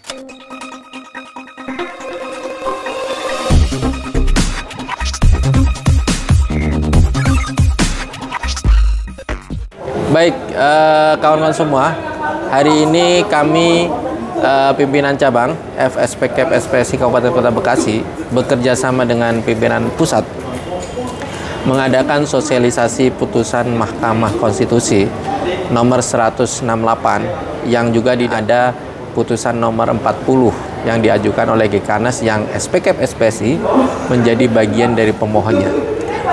Baik, kawan-kawan semua, hari ini kami pimpinan cabang FSPK FSPSI Kabupaten Kota Bekasi bekerja sama dengan pimpinan pusat mengadakan sosialisasi putusan Mahkamah Konstitusi nomor 168 yang juga ada putusan nomor 40 yang diajukan oleh Gekanas yang SPK FSPSI menjadi bagian dari pemohonnya.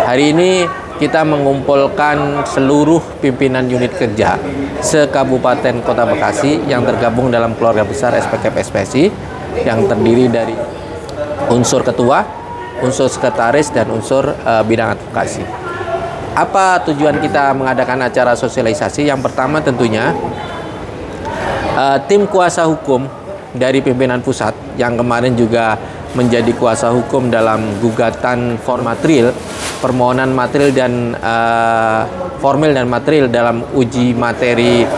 Hari ini kita mengumpulkan seluruh pimpinan unit kerja se-Kabupaten Kota Bekasi yang tergabung dalam keluarga besar SPK FSPSI yang terdiri dari unsur ketua, unsur sekretaris, dan unsur bidang advokasi. Apa tujuan kita mengadakan acara sosialisasi? Yang pertama tentunya tim kuasa hukum dari pimpinan pusat yang kemarin juga menjadi kuasa hukum dalam gugatan formatril, permohonan material dan formil dan material dalam uji materi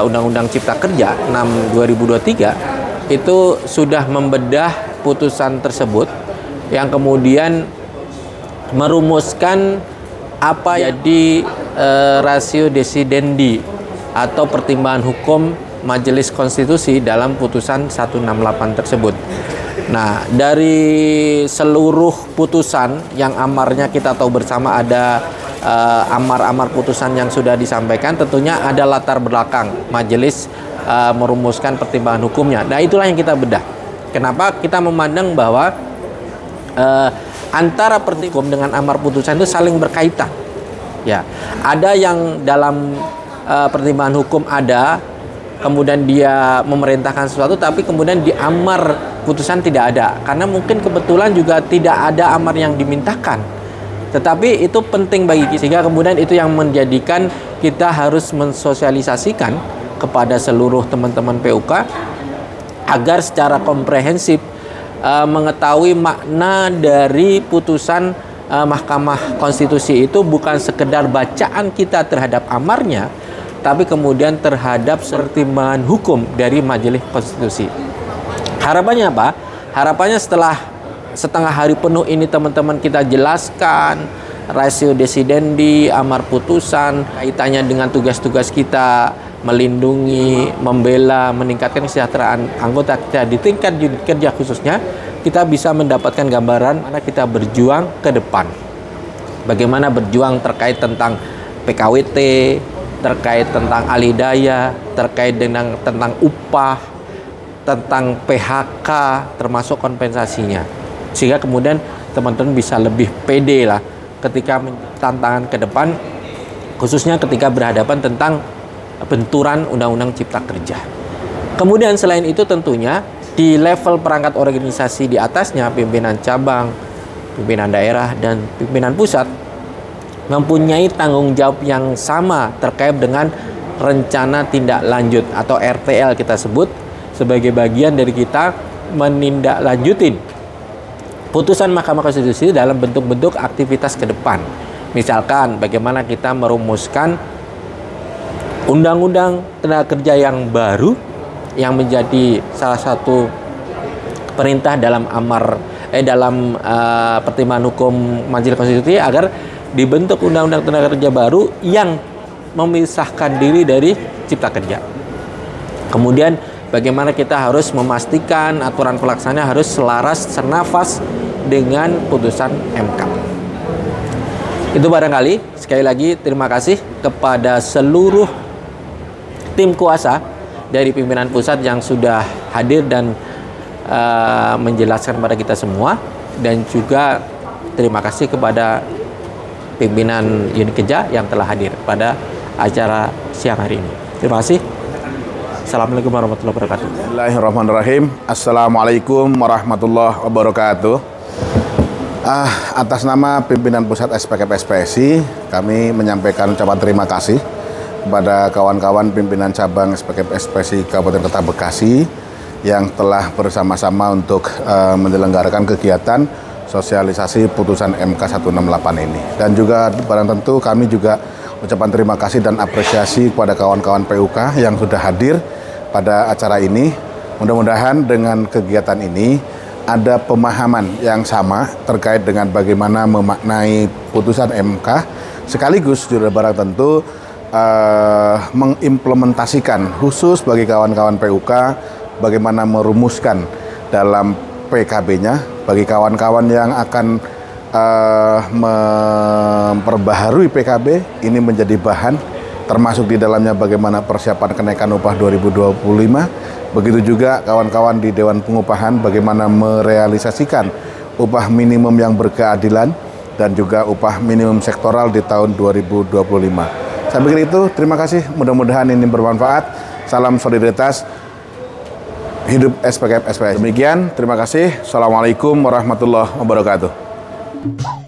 Undang-Undang Cipta Kerja 6/2023 itu sudah membedah putusan tersebut yang kemudian merumuskan apa jadi rasio decidendi atau pertimbangan hukum Majelis Konstitusi dalam putusan 168 tersebut. Nah, dari seluruh putusan yang amarnya kita tahu bersama ada amar-amar putusan yang sudah disampaikan, tentunya ada latar belakang majelis merumuskan pertimbangan hukumnya. Nah, itulah yang kita bedah. Kenapa kita memandang bahwa antara pertimbangan hukum dengan amar putusan itu saling berkaitan. Ya, ada yang dalam pertimbangan hukum ada, kemudian dia memerintahkan sesuatu, tapi kemudian di amar putusan tidak ada. Karena mungkin kebetulan juga tidak ada amar yang dimintakan. Tetapi itu penting bagi kita, sehingga kemudian itu yang menjadikan kita harus mensosialisasikan kepada seluruh teman-teman PUK agar secara komprehensif mengetahui makna dari putusan Mahkamah Konstitusi itu bukan sekedar bacaan kita terhadap amarnya, tapi kemudian terhadap pertimbangan hukum dari Majelis Konstitusi. Harapannya apa? Harapannya setelah setengah hari penuh ini teman-teman kita jelaskan rasio decidendi, amar putusan, kaitannya dengan tugas-tugas kita melindungi, membela, meningkatkan kesejahteraan anggota kita di tingkat unit kerja khususnya, kita bisa mendapatkan gambaran mana kita berjuang ke depan. Bagaimana berjuang terkait tentang PKWT, terkait tentang alidaya, terkait dengan tentang upah, tentang PHK, termasuk kompensasinya. Sehingga kemudian teman-teman bisa lebih pede lah ketika tantangan ke depan, khususnya ketika berhadapan tentang benturan Undang-Undang Cipta Kerja. Kemudian selain itu tentunya di level perangkat organisasi di atasnya, pimpinan cabang, pimpinan daerah, dan pimpinan pusat mempunyai tanggung jawab yang sama terkait dengan rencana tindak lanjut atau RTL kita sebut, sebagai bagian dari kita menindaklanjutin putusan Mahkamah Konstitusi dalam bentuk-bentuk aktivitas ke depan. Misalkan bagaimana kita merumuskan Undang-Undang Tenaga Kerja yang baru yang menjadi salah satu perintah dalam pertimbangan hukum Majelis Konstitusi agar dibentuk Undang-Undang Tenaga Kerja baru yang memisahkan diri dari Cipta Kerja. Kemudian bagaimana kita harus memastikan aturan pelaksananya harus selaras, senafas dengan putusan MK. Itu barangkali. Sekali lagi terima kasih kepada seluruh tim kuasa dari pimpinan pusat yang sudah hadir dan menjelaskan kepada kita semua, dan juga terima kasih kepada pimpinan unit kerja yang telah hadir pada acara siang hari ini. Terima kasih. Assalamualaikum warahmatullahi wabarakatuh. Bismillahirrahmanirrahim. Assalamualaikum warahmatullahi wabarakatuh. Atas nama pimpinan pusat SPK FSPSI, kami menyampaikan ucapan terima kasih kepada kawan-kawan pimpinan cabang SPK FSPSI Kabupaten Kota Bekasi yang telah bersama-sama untuk menyelenggarakan kegiatan sosialisasi putusan MK 168 ini. Dan juga barang tentu kami juga ucapan terima kasih dan apresiasi kepada kawan-kawan PUK yang sudah hadir pada acara ini Mudah-mudahan dengan kegiatan ini ada pemahaman yang sama terkait dengan bagaimana memaknai putusan MK, sekaligus juga barang tentu mengimplementasikan khusus bagi kawan-kawan PUK bagaimana merumuskan dalam PKB-nya bagi kawan-kawan yang akan memperbaharui PKB ini menjadi bahan, termasuk di dalamnya bagaimana persiapan kenaikan upah 2025. Begitu juga kawan-kawan di Dewan Pengupahan bagaimana merealisasikan upah minimum yang berkeadilan dan juga upah minimum sektoral di tahun 2025. Saya pikir itu, terima kasih, mudah-mudahan ini bermanfaat. Salam solidaritas, hidup SPKM SPS. Demikian, terima kasih. Assalamualaikum warahmatullahi wabarakatuh.